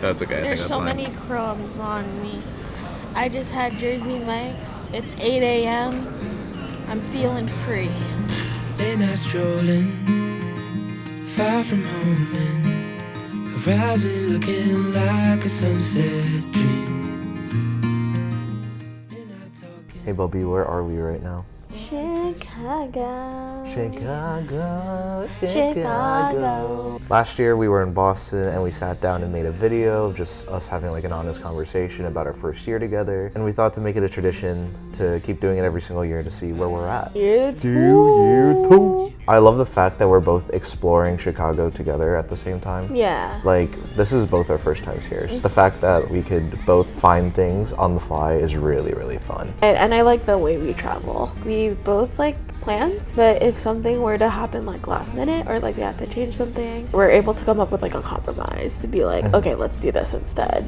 That's okay. There's so many crumbs on me. I just had Jersey Mike's. It's 8 a.m. I'm feeling free. Late night strolling, far from home and horizon looking like a sunset dream. Hey, Bubby, where are we right now? Chicago. Chicago. Last year we were in Boston and we sat down and made a video of just us having like an honest conversation about our first year together. And we thought to make it a tradition to keep doing it every single year to see where we're at. You too. I love the fact that we're both exploring Chicago together at the same time. Yeah. Like, this is both our first times here. The fact that we could both find things on the fly is really, really fun. And I like the way we travel. We both like plans, but if something were to happen like last minute or like we had to change something, we're able to come up with like a compromise to be like, okay, let's do this instead.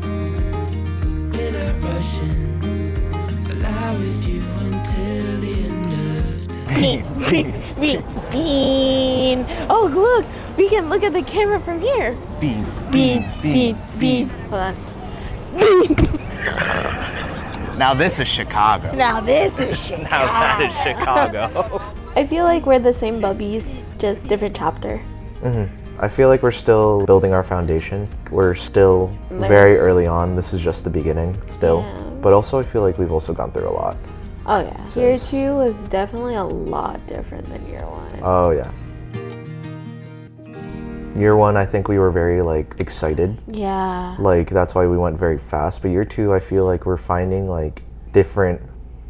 We're not rushing, lie with you until the end of time. Bean. Oh, look, we can look at the camera from here. Bean. Hold on. Now this is Chicago. Now this is Chicago. Now that is Chicago. I feel like we're the same bubbies, just different chapter. I feel like we're still building our foundation. We're still very early on. This is just the beginning still. Yeah. But also I feel like we've also gone through a lot. Oh yeah. Year 2 was definitely a lot different than year 1. Oh yeah. Year 1, I think we were very like excited. Yeah. Like that's why we went very fast. But year 2, I feel like we're finding like different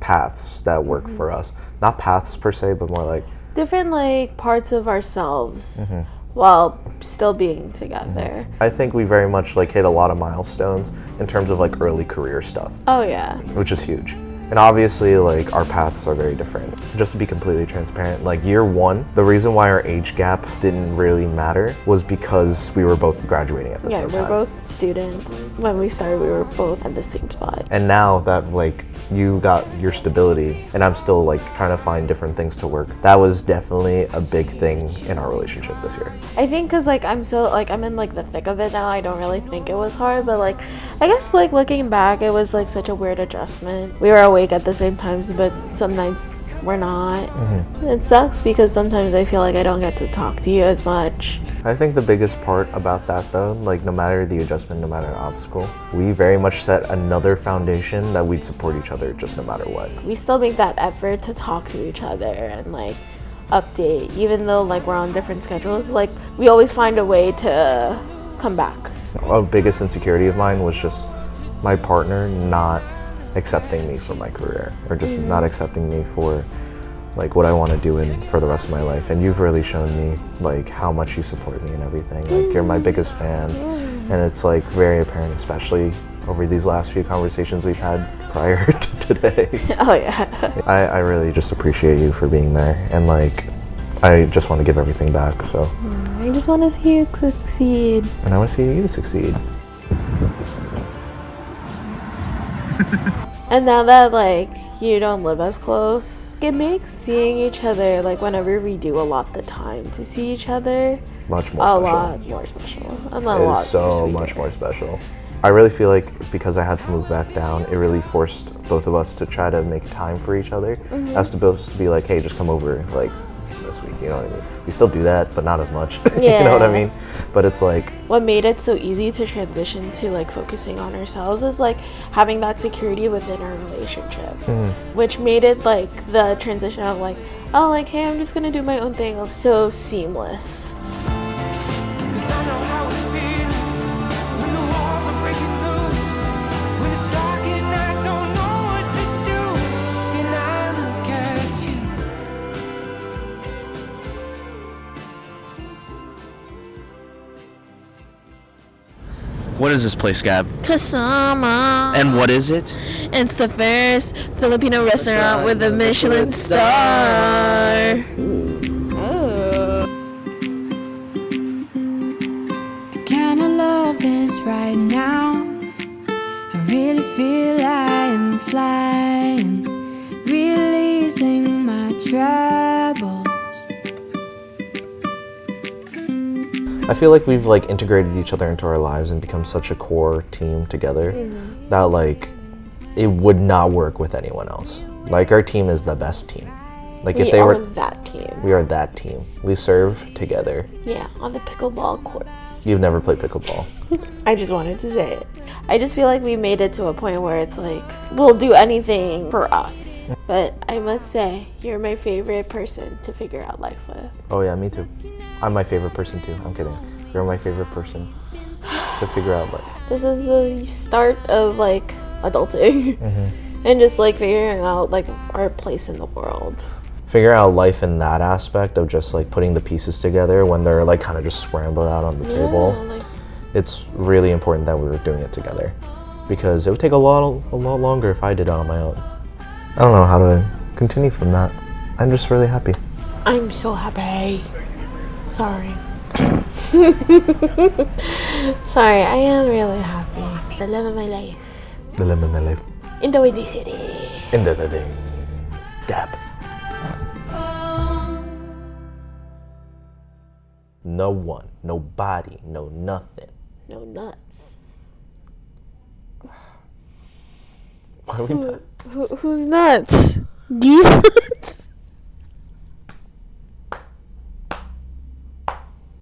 paths that work for us. Not paths per se, but more like different like parts of ourselves while still being together. I think we very much like hit a lot of milestones in terms of like early career stuff, Oh yeah. which is huge. And obviously like our paths are very different. Just to be completely transparent, like year 1, the reason why our age gap didn't really matter was because we were both graduating at the Yeah, same we're time. both students. When we started, we were both at the same spot. And now that like you got your stability and I'm still like trying to find different things to work, that was definitely a big thing in our relationship this year. I think because like I'm in like the thick of it now. I don't really think it was hard, but like I guess like looking back, it was like such a weird adjustment. We were awake at the same times, but some nights we're not. It sucks because sometimes I feel like I don't get to talk to you as much. I think the biggest part about that though, like no matter the adjustment, no matter the obstacle, we very much set another foundation that we'd support each other just no matter what. We still make that effort to talk to each other and like update, even though like we're on different schedules. Like we always find a way to come back. A biggest insecurity of mine was just my partner not accepting me for my career or just not accepting me for like what I want to do for the rest of my life. And you've really shown me like how much you support me and everything. Like you're my biggest fan, and it's like very apparent, especially over these last few conversations we've had prior to today. Oh yeah. I really just appreciate you for being there, and like I just want to give everything back. So I just want to see you succeed. and I want to see you succeed. And now that like you don't live as close, it makes seeing each other like whenever we do allot the time to see each other Much more a special. lot more special. And a It lot is so sweeter. much more special. I really feel like because I had to move back down, it really forced both of us to try to make time for each other, as opposed to be like, hey, just come over like this week, you know what I mean? We still do that, but not as much, you know what I Yeah. mean? But it's like, What made it so easy to transition to like focusing on ourselves is like having that security within our relationship, which made it like the transition of like, oh, like, hey, I'm just gonna do my own thing, so seamless. 'Cause I know how it feels when the walls are breaking through. When it's dark and I don't know what to do, then I look at you. What is this place, Gab? Kasama. And what is it? It's the first Filipino restaurant with a Michelin star. Kind of love this right now. I really feel I am flying, releasing my troubles. I feel like we've like integrated each other into our lives and become such a core team together that like it would not work with anyone else. Like our team is the best team. Like if they were that team. we are that team. We serve together. Yeah, on the pickleball courts. You've never played pickleball. I just wanted to say it. I just feel like we made it to a point where it's like, we'll do anything for us. But I must say, you're my favorite person to figure out life with. Oh yeah, me too. I'm my favorite person too. I'm kidding. You're my favorite person to figure out life. This is the start of like adulting and just like figuring out like our place in the world. Figure out life in that aspect of just like putting the pieces together when they're like kind of just scrambled out on the table. Like, It's really important that we were doing it together because it would take a lot longer if I did it on my own. I don't know how to continue from that. I'm just really happy. I'm so happy. Sorry. Sorry, I am really happy. The love of my life. The lemon I live In the Windy City. in the thing. Dab. No one, nobody, no nothing. No nuts. Why are we Who's nuts? These nuts?